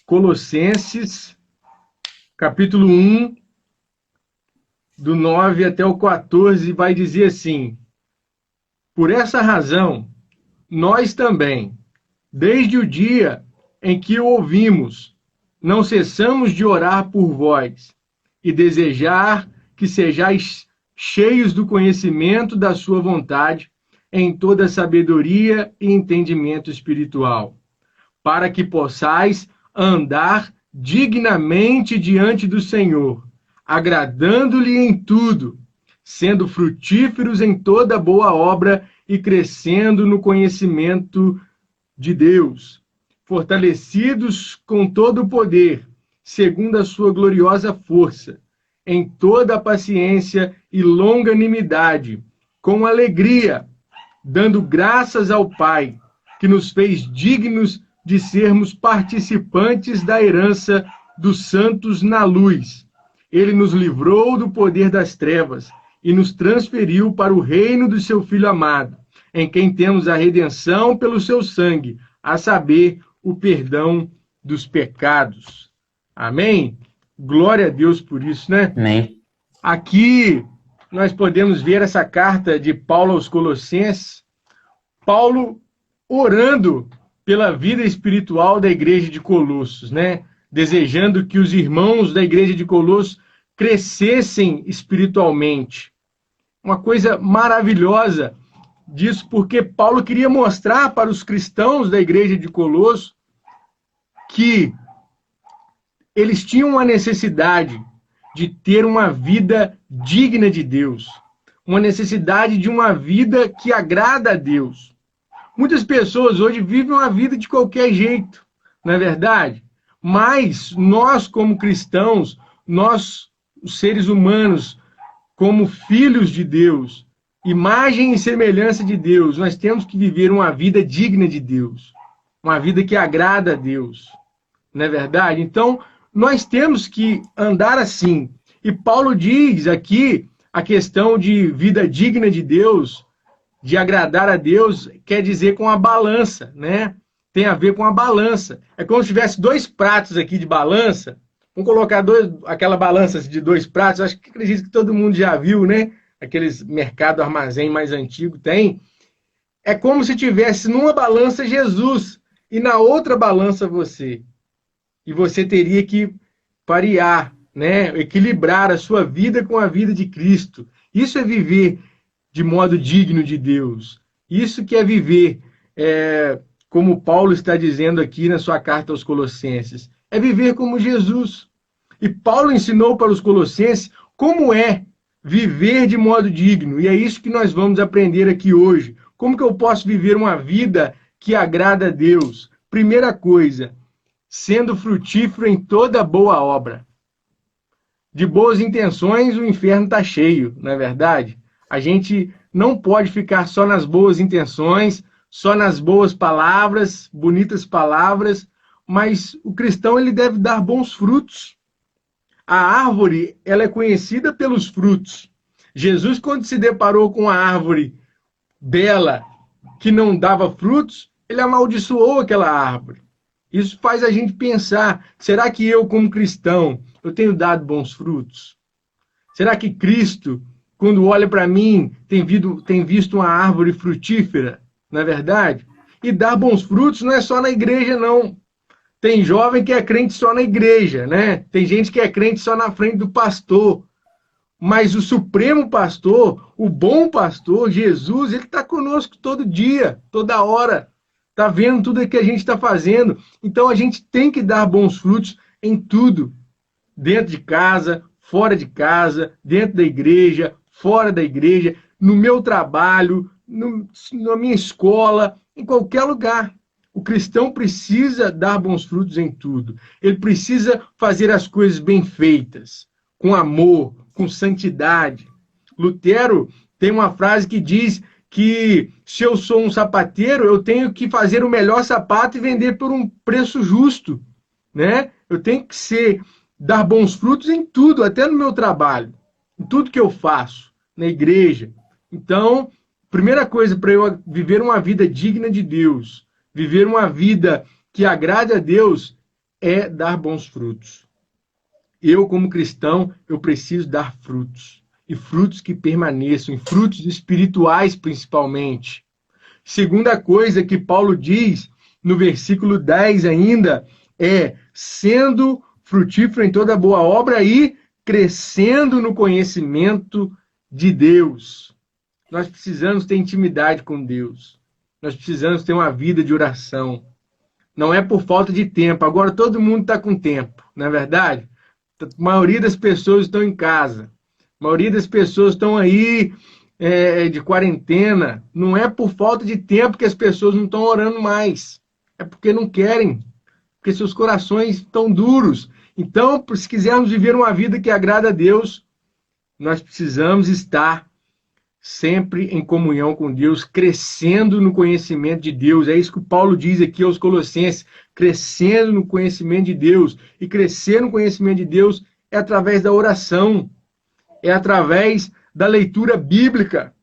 Colossenses, capítulo 1, do 9 até o 14, vai dizer assim: por essa razão, nós também, desde o dia em que o ouvimos, não cessamos de orar por vós e desejar que sejais cheios do conhecimento da sua vontade, em toda sabedoria e entendimento espiritual, para que possais andar dignamente diante do Senhor, agradando-lhe em tudo, sendo frutíferos em toda boa obra e crescendo no conhecimento de Deus, fortalecidos com todo o poder, segundo a sua gloriosa força, em toda a paciência e longanimidade, com alegria, dando graças ao Pai, que nos fez dignos de sermos participantes da herança dos santos na luz. Ele nos livrou do poder das trevas e nos transferiu para o reino do seu Filho amado, em quem temos a redenção pelo seu sangue, a saber, o perdão dos pecados. Amém? Glória a Deus por isso, né? Amém. Aqui nós podemos ver essa carta de Paulo aos Colossenses, Paulo orando pela vida espiritual da igreja de Colossos, né? Desejando que os irmãos da igreja de Colossos crescessem espiritualmente. Uma coisa maravilhosa disso, porque Paulo queria mostrar para os cristãos da igreja de Colossos que eles tinham uma necessidade de ter uma vida digna de Deus, uma necessidade de uma vida que agrada a Deus. Muitas pessoas hoje vivem uma vida de qualquer jeito, não é verdade? Mas nós, como cristãos, nós, os seres humanos, como filhos de Deus, imagem e semelhança de Deus, nós temos que viver uma vida digna de Deus, uma vida que agrada a Deus, não é verdade? Então, nós temos que andar assim. E Paulo diz aqui a questão de vida digna de Deus, de agradar a Deus, quer dizer com a balança, né? Tem a ver com a balança. É como se tivesse dois pratos aqui de balança. Vamos colocar aquela balança de dois pratos, acho que acredito que todo mundo já viu, né? Aqueles mercado armazém mais antigo tem. É como se tivesse numa balança Jesus e na outra balança você. E você teria que parear, né? Equilibrar a sua vida com a vida de Cristo. Isso é viver de modo digno de Deus. Isso que é viver, como Paulo está dizendo aqui na sua carta aos Colossenses, é viver como Jesus. E Paulo ensinou para os Colossenses como é viver de modo digno. E é isso que nós vamos aprender aqui hoje. Como que eu posso viver uma vida que agrada a Deus? Primeira coisa, sendo frutífero em toda boa obra. De boas intenções, o inferno está cheio, não é verdade? A gente não pode ficar só nas boas intenções, só nas boas palavras, bonitas palavras, mas o cristão ele deve dar bons frutos. A árvore ela é conhecida pelos frutos. Jesus, quando se deparou com a árvore bela que não dava frutos, ele amaldiçoou aquela árvore. Isso faz a gente pensar, será que eu, como cristão, eu tenho dado bons frutos? Será que Cristo, quando olha para mim, tem visto uma árvore frutífera? Não é verdade? E dar bons frutos não é só na igreja, não. Tem jovem que é crente só na igreja, né? Tem gente que é crente só na frente do pastor. Mas o supremo pastor, o bom pastor, Jesus, ele está conosco todo dia, toda hora. Está vendo tudo que a gente está fazendo. Então a gente tem que dar bons frutos em tudo. Dentro de casa, fora de casa, dentro da igreja, fora da igreja, no meu trabalho, na minha escola, em qualquer lugar. O cristão precisa dar bons frutos em tudo. Ele precisa fazer as coisas bem feitas, com amor, com santidade. Lutero tem uma frase que diz que se eu sou um sapateiro, eu tenho que fazer o melhor sapato e vender por um preço justo, né? Eu tenho que dar bons frutos em tudo, até no meu trabalho, em tudo que eu faço, na igreja. Então, primeira coisa para eu viver uma vida digna de Deus, viver uma vida que agrade a Deus, é dar bons frutos. Eu, como cristão, eu preciso dar frutos. E frutos que permaneçam, e frutos espirituais principalmente. Segunda coisa que Paulo diz no versículo 10 ainda é sendo frutífero em toda boa obra e crescendo no conhecimento de Deus. Nós precisamos ter intimidade com Deus. Nós precisamos ter uma vida de oração. Não é por falta de tempo. Agora todo mundo está com tempo, não é verdade? A maioria das pessoas estão em casa. A maioria das pessoas estão aí de quarentena. Não é por falta de tempo que as pessoas não estão orando mais. É porque não querem. Porque seus corações estão duros. Então, se quisermos viver uma vida que agrada a Deus, nós precisamos estar sempre em comunhão com Deus, crescendo no conhecimento de Deus. É isso que Paulo diz aqui aos Colossenses, crescendo no conhecimento de Deus. E crescer no conhecimento de Deus é através da oração, é através da leitura bíblica,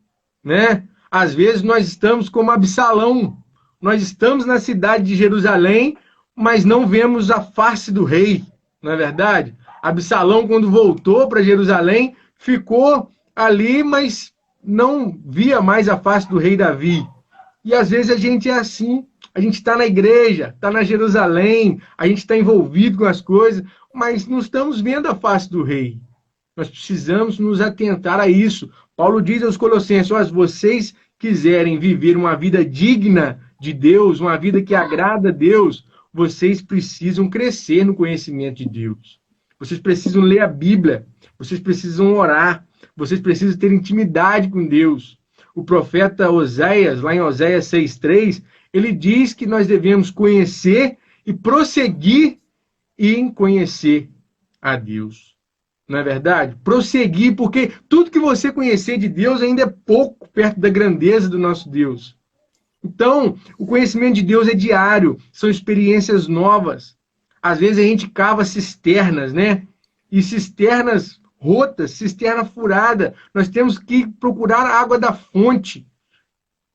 né? Às vezes nós estamos como Absalão, nós estamos na cidade de Jerusalém, mas não vemos a face do rei, não é verdade? Absalão, quando voltou para Jerusalém, ficou ali, mas não via mais a face do rei Davi. E às vezes a gente é assim, a gente está na igreja, está na Jerusalém, a gente está envolvido com as coisas, mas não estamos vendo a face do rei. Nós precisamos nos atentar a isso. Paulo diz aos Colossenses, se vocês quiserem viver uma vida digna de Deus, uma vida que agrada a Deus, vocês precisam crescer no conhecimento de Deus. Vocês precisam ler a Bíblia, vocês precisam orar, vocês precisam ter intimidade com Deus. O profeta Oséias, lá em Oséias 6,3, ele diz que nós devemos conhecer e prosseguir em conhecer a Deus. Não é verdade? Prosseguir, porque tudo que você conhecer de Deus ainda é pouco perto da grandeza do nosso Deus. Então, o conhecimento de Deus é diário, são experiências novas. Às vezes a gente cava cisternas, né? E cisternas rotas, cisterna furada. Nós temos que procurar a água da fonte.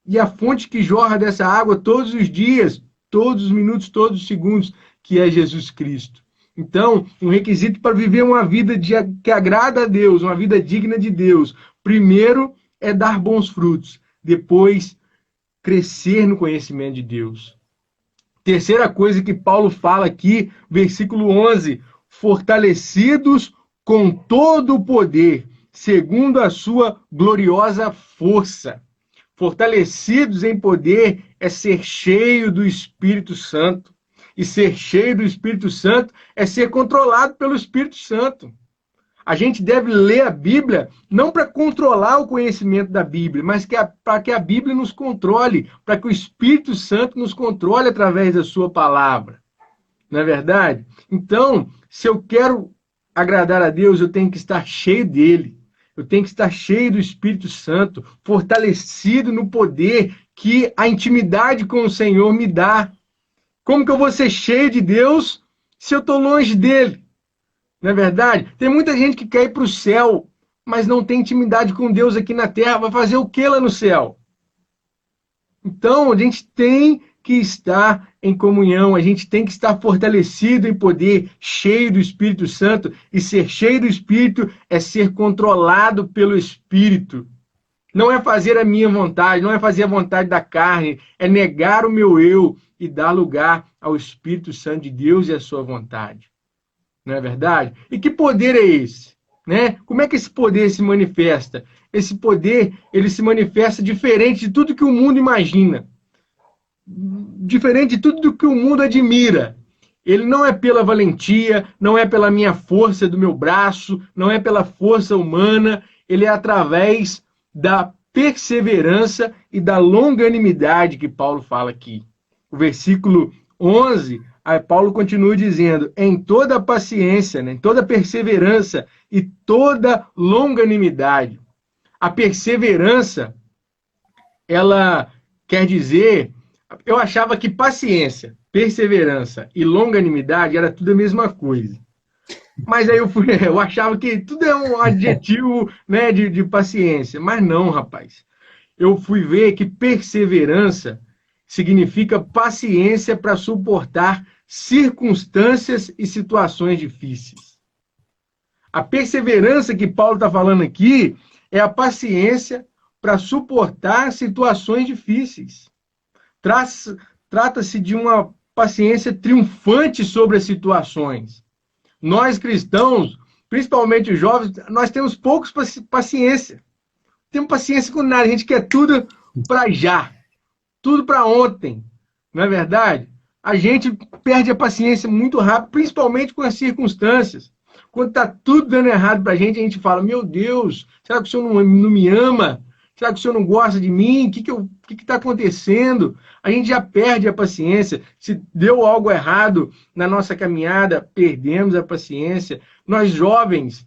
E a fonte que jorra dessa água todos os dias, todos os minutos, todos os segundos, que é Jesus Cristo. Então, um requisito para viver uma vida que agrada a Deus, uma vida digna de Deus, primeiro é dar bons frutos, depois crescer no conhecimento de Deus. Terceira coisa que Paulo fala aqui, versículo 11, fortalecidos com todo o poder, segundo a sua gloriosa força. Fortalecidos em poder é ser cheio do Espírito Santo. E ser cheio do Espírito Santo é ser controlado pelo Espírito Santo. A gente deve ler a Bíblia não para controlar o conhecimento da Bíblia, mas para que a Bíblia nos controle, para que o Espírito Santo nos controle através da sua palavra. Não é verdade? Então, se eu quero agradar a Deus, eu tenho que estar cheio dele. Eu tenho que estar cheio do Espírito Santo, fortalecido no poder que a intimidade com o Senhor me dá. Como que eu vou ser cheio de Deus se eu estou longe dele? Não é verdade? Tem muita gente que quer ir para o céu, mas não tem intimidade com Deus aqui na terra. Vai fazer o que lá no céu? Então, a gente tem que estar em comunhão, a gente tem que estar fortalecido em poder, cheio do Espírito Santo. E ser cheio do Espírito é ser controlado pelo Espírito. Não é fazer a minha vontade, não é fazer a vontade da carne, é negar o meu eu e dar lugar ao Espírito Santo de Deus e à sua vontade. Não é verdade? E que poder é esse? Né? Como é que esse poder se manifesta? Esse poder, ele se manifesta diferente de tudo que o mundo imagina. Diferente de tudo que o mundo admira. Ele não é pela valentia, não é pela minha força do meu braço, não é pela força humana, ele é através da perseverança e da longanimidade que Paulo fala aqui. O versículo 11, aí Paulo continua dizendo, em toda paciência, né, em toda perseverança e toda longanimidade. A perseverança, ela quer dizer, eu achava que paciência, perseverança e longanimidade era tudo a mesma coisa. Mas aí eu achava que tudo é um adjetivo, né, de paciência. Mas não, rapaz. Eu fui ver que perseverança significa paciência para suportar circunstâncias e situações difíceis. A perseverança que Paulo está falando aqui é a paciência para suportar situações difíceis. Trata-se de uma paciência triunfante sobre as situações. Nós cristãos, principalmente os jovens, nós temos poucos paciência. Temos paciência com nada, a gente quer tudo para já, tudo para ontem, não é verdade? A gente perde a paciência muito rápido, principalmente com as circunstâncias. Quando está tudo dando errado para a gente fala, meu Deus, será que o Senhor não me ama? Será que o Senhor não gosta de mim? O que está acontecendo? A gente já perde a paciência. Se deu algo errado na nossa caminhada, perdemos a paciência. Nós jovens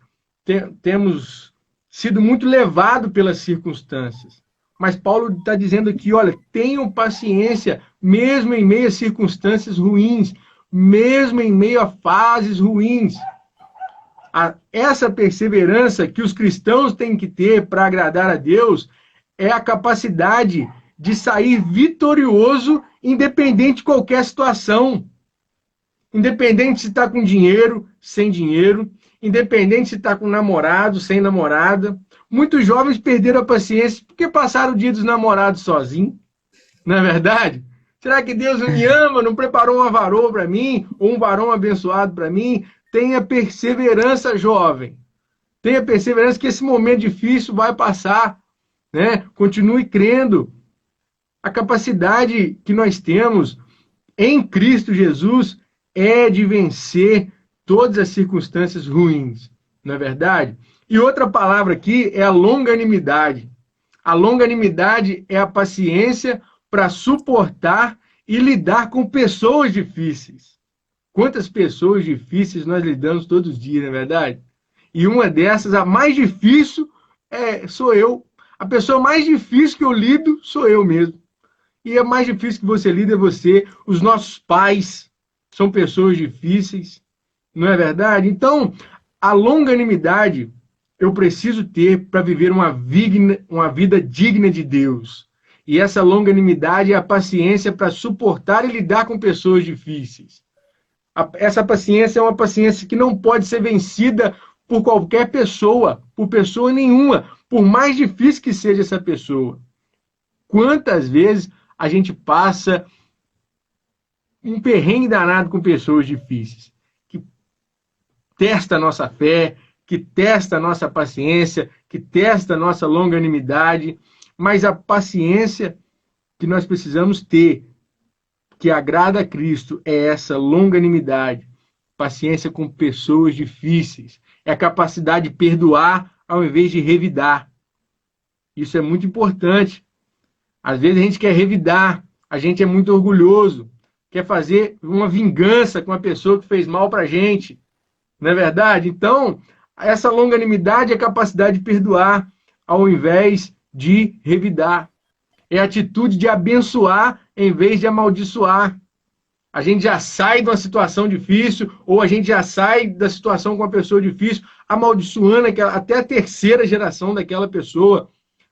temos sido muito levados pelas circunstâncias. Mas Paulo está dizendo aqui, olha, tenham paciência, mesmo em meio a circunstâncias ruins, mesmo em meio a fases ruins. Essa perseverança que os cristãos têm que ter para agradar a Deus é a capacidade de sair vitorioso, independente de qualquer situação. Independente se está com dinheiro, sem dinheiro, independente se está com namorado, sem namorada. Muitos jovens perderam a paciência porque passaram o dia dos namorados sozinhos. Não é verdade? Será que Deus não me ama? Não preparou uma varoa para mim? Ou um varão abençoado para mim? Tenha perseverança, jovem. Tenha perseverança que esse momento difícil vai passar. Né? Continue crendo. A capacidade que nós temos em Cristo Jesus é de vencer todas as circunstâncias ruins. Não é verdade? E outra palavra aqui é a longanimidade. A longanimidade é a paciência para suportar e lidar com pessoas difíceis. Quantas pessoas difíceis nós lidamos todos os dias, não é verdade? E uma dessas, a mais difícil, sou eu. A pessoa mais difícil que eu lido sou eu mesmo. E a mais difícil que você lida é você. Os nossos pais são pessoas difíceis, não é verdade? Então, a longanimidade eu preciso ter para viver uma vida digna de Deus. E essa longanimidade é a paciência para suportar e lidar com pessoas difíceis. Essa paciência é uma paciência que não pode ser vencida por qualquer pessoa, por pessoa nenhuma, por mais difícil que seja essa pessoa. Quantas vezes a gente passa um perrengue danado com pessoas difíceis, que testa a nossa fé, que testa a nossa paciência, que testa a nossa longanimidade, mas a paciência que nós precisamos ter, que agrada a Cristo, é essa longanimidade, paciência com pessoas difíceis, é a capacidade de perdoar ao invés de revidar. Isso é muito importante. Às vezes a gente quer revidar, a gente é muito orgulhoso, quer fazer uma vingança com a pessoa que fez mal para a gente, não é verdade? Então, essa longanimidade é a capacidade de perdoar ao invés de revidar. É a atitude de abençoar em vez de amaldiçoar. A gente já sai de uma situação difícil, ou a gente já sai da situação com uma pessoa difícil, amaldiçoando até a terceira geração daquela pessoa.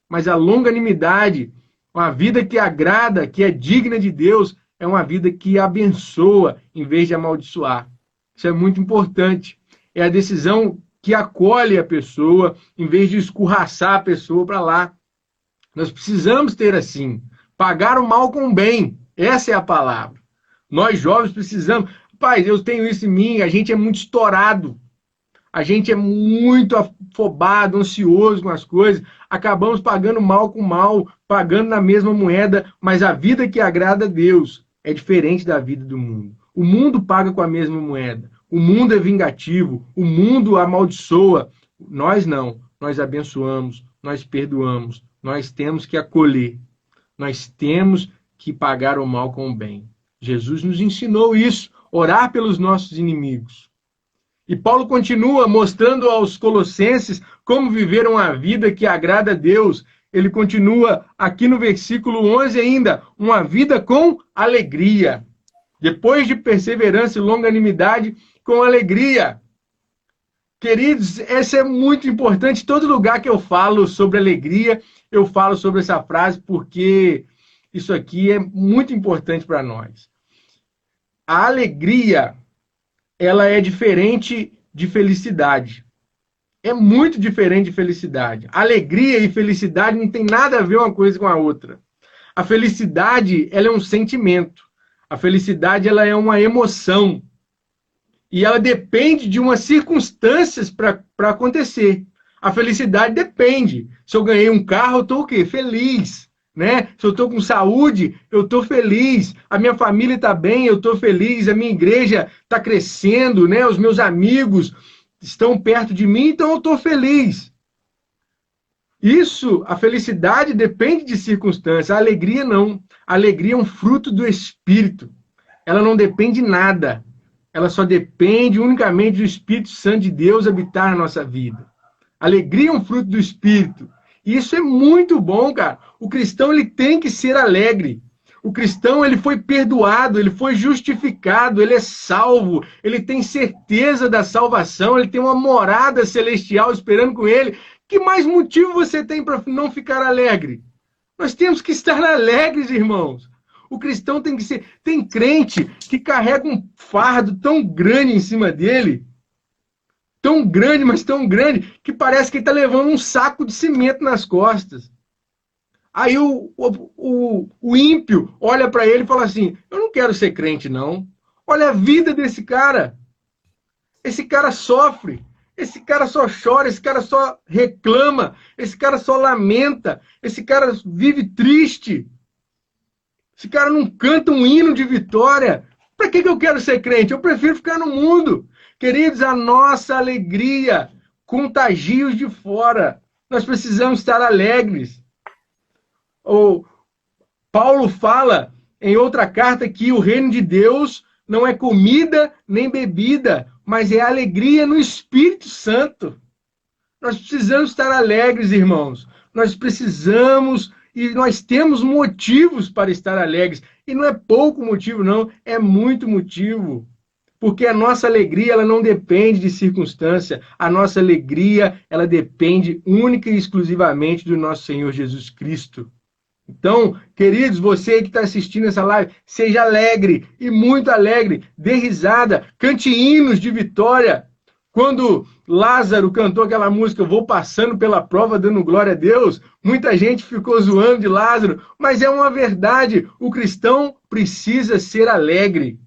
Mas a longanimidade, uma vida que agrada, que é digna de Deus, é uma vida que abençoa em vez de amaldiçoar. Isso é muito importante. É a decisão que acolhe a pessoa, em vez de escorraçar a pessoa para lá. Nós precisamos ter assim, pagar o mal com o bem. Essa é a palavra. Nós jovens precisamos. Pai, eu tenho isso em mim, a gente é muito estourado. A gente é muito afobado, ansioso com as coisas. Acabamos pagando mal com mal, pagando na mesma moeda, mas a vida que agrada a Deus é diferente da vida do mundo. O mundo paga com a mesma moeda. O mundo é vingativo, o mundo amaldiçoa. Nós não. Nós abençoamos, nós perdoamos. Nós temos que acolher. Nós temos que pagar o mal com o bem. Jesus nos ensinou isso, orar pelos nossos inimigos. E Paulo continua mostrando aos colossenses como viver uma vida que agrada a Deus. Ele continua aqui no versículo 11 ainda, uma vida com alegria. Depois de perseverança e longanimidade, com alegria. Queridos, essa é muito importante. Todo lugar que eu falo sobre alegria, eu falo sobre essa frase, porque isso aqui é muito importante para nós. a alegria, ela é diferente de felicidade. É muito diferente de felicidade. Alegria e felicidade não tem nada a ver uma coisa com a outra. A felicidade, ela é um sentimento. A felicidade, ela é uma emoção. E ela depende de umas circunstâncias para acontecer. A felicidade depende. Se eu ganhei um carro, eu estou o quê? Feliz. Né? Se eu estou com saúde, eu estou feliz. A minha família está bem, eu estou feliz. A minha igreja está crescendo, né? Os meus amigos estão perto de mim, então eu estou feliz. Isso, a felicidade depende de circunstâncias. A alegria não. A alegria é um fruto do Espírito. Ela não depende de nada. Ela só depende unicamente do Espírito Santo de Deus habitar na nossa vida. Alegria é um fruto do Espírito. E isso é muito bom, cara. O cristão, ele tem que ser alegre. O cristão, ele foi perdoado, ele foi justificado, ele é salvo, ele tem certeza da salvação, ele tem uma morada celestial esperando com ele. Que mais motivo você tem para não ficar alegre? Nós temos que estar alegres, irmãos. O cristão tem que ser... Tem crente que carrega um fardo tão grande em cima dele, tão grande, mas tão grande, que parece que ele está levando um saco de cimento nas costas. Aí o ímpio olha para ele e fala assim, eu não quero ser crente, não. Olha a vida desse cara. Esse cara sofre. Esse cara só chora, esse cara só reclama, esse cara só lamenta, esse cara vive triste. Esse cara não canta um hino de vitória. Para que eu quero ser crente? Eu prefiro ficar no mundo. Queridos, a nossa alegria contagia os de fora. Nós precisamos estar alegres. Paulo fala em outra carta que o reino de Deus não é comida nem bebida, mas é alegria no Espírito Santo. Nós precisamos estar alegres, irmãos. Nós precisamos e nós temos motivos para estar alegres. E não é pouco motivo, não. É muito motivo. Porque a nossa alegria, ela não depende de circunstância. A nossa alegria, ela depende única e exclusivamente do nosso Senhor Jesus Cristo. Então, queridos, você que está assistindo essa live, seja alegre e muito alegre. Dê risada, cante hinos de vitória. Quando Lázaro cantou aquela música, eu vou passando pela prova dando glória a Deus, muita gente ficou zoando de Lázaro, mas é uma verdade, o cristão precisa ser alegre.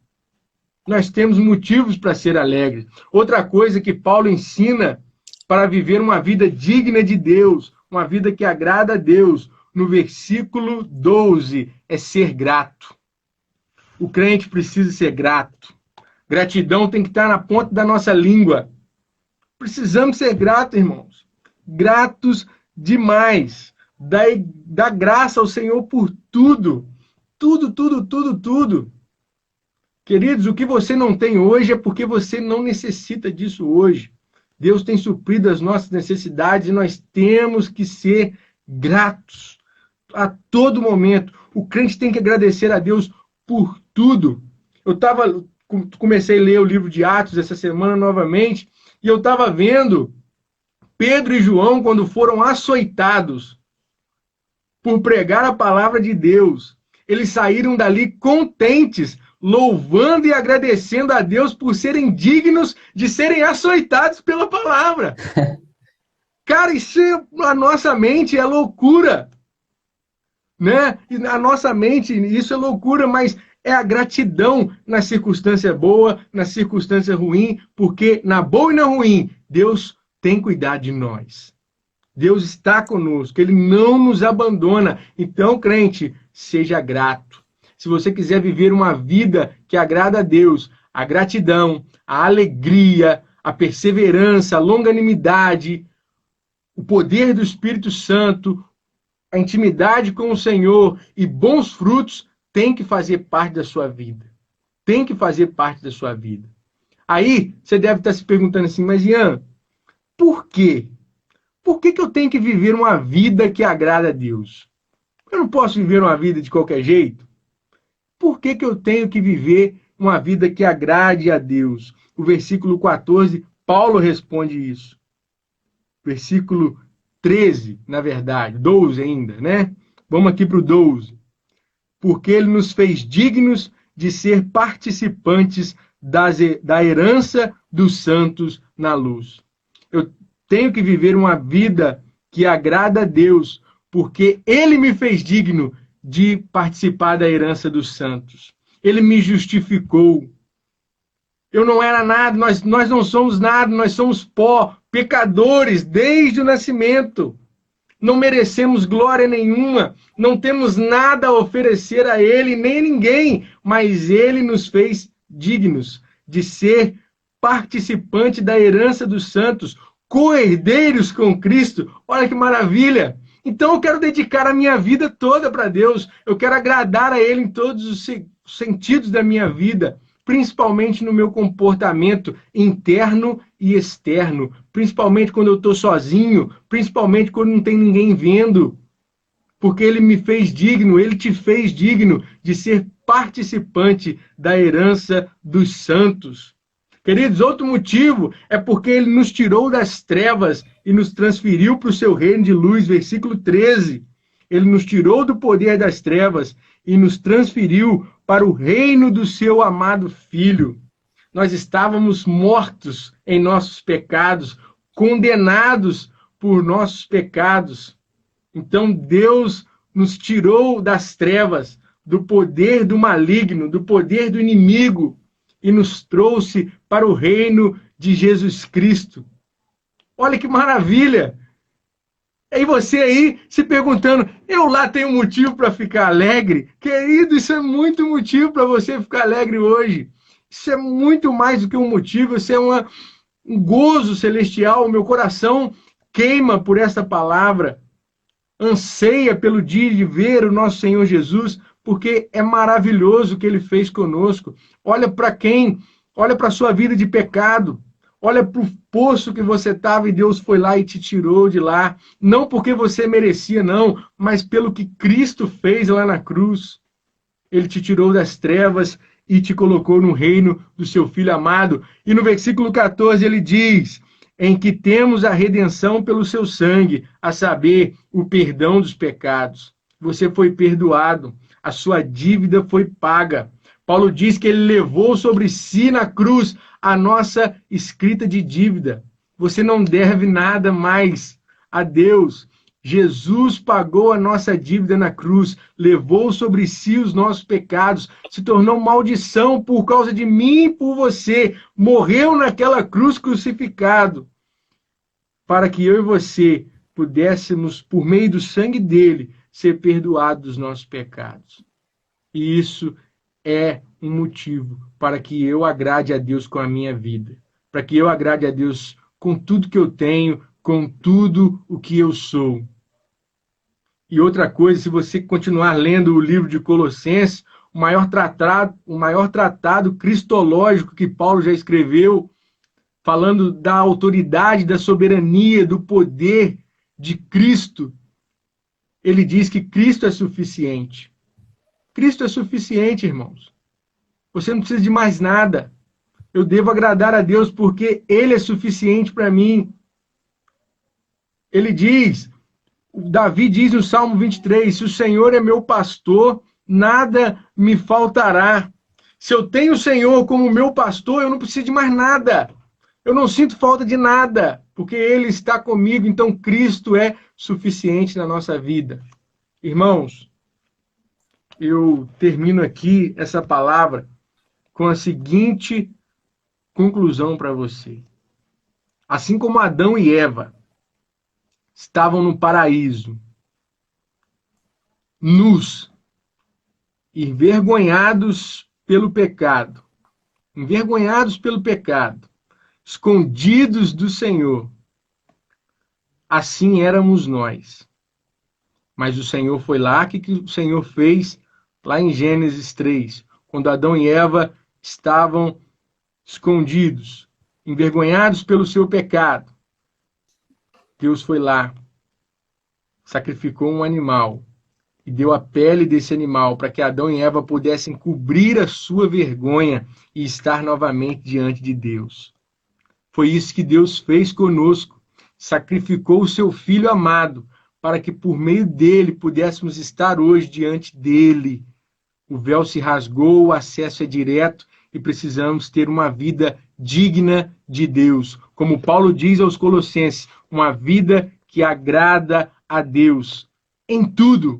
Nós temos motivos para ser alegres. Outra coisa que Paulo ensina para viver uma vida digna de Deus, uma vida que agrada a Deus, no versículo 12, é ser grato. O crente precisa ser grato. Gratidão tem que estar na ponta da nossa língua. Precisamos ser gratos, irmãos. Gratos demais. Dá graça ao Senhor por tudo. Tudo, tudo, tudo, tudo. Queridos, o que você não tem hoje é porque você não necessita disso hoje. Deus tem suprido as nossas necessidades e nós temos que ser gratos a todo momento. O crente tem que agradecer a Deus por tudo. Comecei a ler o livro de Atos essa semana novamente, e eu estava vendo Pedro e João, quando foram açoitados por pregar a palavra de Deus, eles saíram dali contentes, louvando e agradecendo a Deus por serem dignos de serem açoitados pela palavra. Cara, isso a nossa mente é loucura. Né? E a nossa mente, isso é loucura, mas é a gratidão na circunstância boa, na circunstância ruim, porque na boa e na ruim, Deus tem cuidado de nós. Deus está conosco, Ele não nos abandona. Então, crente, seja grato. Se você quiser viver uma vida que agrada a Deus, a gratidão, a alegria, a perseverança, a longanimidade, o poder do Espírito Santo, a intimidade com o Senhor e bons frutos tem que fazer parte da sua vida. Tem que fazer parte da sua vida. Aí, você deve estar se perguntando assim, mas Ian, por quê? Por que eu tenho que viver uma vida que agrada a Deus? Eu não posso viver uma vida de qualquer jeito? Por que eu tenho que viver uma vida que agrade a Deus? O versículo 14, Paulo responde isso. Versículo 13, na verdade, 12 ainda, né? Vamos aqui para o 12. Porque ele nos fez dignos de ser participantes da herança dos santos na luz. Eu tenho que viver uma vida que agrada a Deus, porque Ele me fez digno de participar da herança dos santos. Ele me justificou. Eu não era nada, nós não somos nada, nós somos pó, pecadores desde o nascimento. Não merecemos glória nenhuma, não temos nada a oferecer a Ele, nem a ninguém, mas Ele nos fez dignos de ser participante da herança dos santos, co-herdeiros com Cristo. Olha que maravilha! Então eu quero dedicar a minha vida toda para Deus, eu quero agradar a Ele em todos os sentidos da minha vida, principalmente no meu comportamento interno e externo, principalmente quando eu estou sozinho, principalmente quando não tem ninguém vendo, porque Ele me fez digno, Ele te fez digno de ser participante da herança dos santos. Queridos, outro motivo é porque Ele nos tirou das trevas e nos transferiu para o seu reino de luz, versículo 13. Ele nos tirou do poder das trevas e nos transferiu para o reino do seu amado Filho. Nós estávamos mortos em nossos pecados, condenados por nossos pecados. Então Deus nos tirou das trevas, do poder do maligno, do poder do inimigo, e nos trouxe para o reino de Jesus Cristo. Olha que maravilha! E você aí se perguntando, eu lá tenho motivo para ficar alegre? Querido, isso é muito motivo para você ficar alegre hoje. Isso é muito mais do que um motivo, isso é um gozo celestial. O meu coração queima por essa palavra, anseia pelo dia de ver o nosso Senhor Jesus, porque é maravilhoso o que Ele fez conosco. Olha para quem? Olha para a sua vida de pecado. Olha para o poço que você estava e Deus foi lá e te tirou de lá. Não porque você merecia, não, mas pelo que Cristo fez lá na cruz. Ele te tirou das trevas e te colocou no reino do seu Filho amado. E no versículo 14 ele diz, em que temos a redenção pelo seu sangue, a saber, o perdão dos pecados. Você foi perdoado, a sua dívida foi paga. Paulo diz que ele levou sobre si na cruz a nossa escrita de dívida. Você não deve nada mais a Deus. Jesus pagou a nossa dívida na cruz, levou sobre si os nossos pecados, se tornou maldição por causa de mim e por você, morreu naquela cruz crucificado, para que eu e você pudéssemos, por meio do sangue dele, ser perdoados dos nossos pecados. E isso é um motivo para que eu agrade a Deus com a minha vida, para que eu agrade a Deus com tudo que eu tenho, com tudo o que eu sou. E outra coisa, se você continuar lendo o livro de Colossenses, o maior tratado cristológico que Paulo já escreveu, falando da autoridade, da soberania, do poder de Cristo, ele diz que Cristo é suficiente. Cristo é suficiente, irmãos. Você não precisa de mais nada. Eu devo agradar a Deus porque Ele é suficiente para mim. Ele diz, Davi diz no Salmo 23, se o Senhor é meu pastor, nada me faltará. Se eu tenho o Senhor como meu pastor, eu não preciso de mais nada. Eu não sinto falta de nada, porque Ele está comigo. Então Cristo é suficiente na nossa vida. Irmãos, eu termino aqui essa palavra com a seguinte conclusão para você. Assim como Adão e Eva estavam no paraíso, nus, envergonhados pelo pecado, escondidos do Senhor, assim éramos nós. Mas o Senhor foi lá, o que o Senhor fez lá em Gênesis 3, quando Adão e Eva estavam escondidos, envergonhados pelo seu pecado. Deus foi lá, sacrificou um animal e deu a pele desse animal para que Adão e Eva pudessem cobrir a sua vergonha e estar novamente diante de Deus. Foi isso que Deus fez conosco, sacrificou o seu Filho amado para que por meio dele pudéssemos estar hoje diante dele, O véu se rasgou, o acesso é direto e precisamos ter uma vida digna de Deus. Como Paulo diz aos Colossenses, uma vida que agrada a Deus em tudo.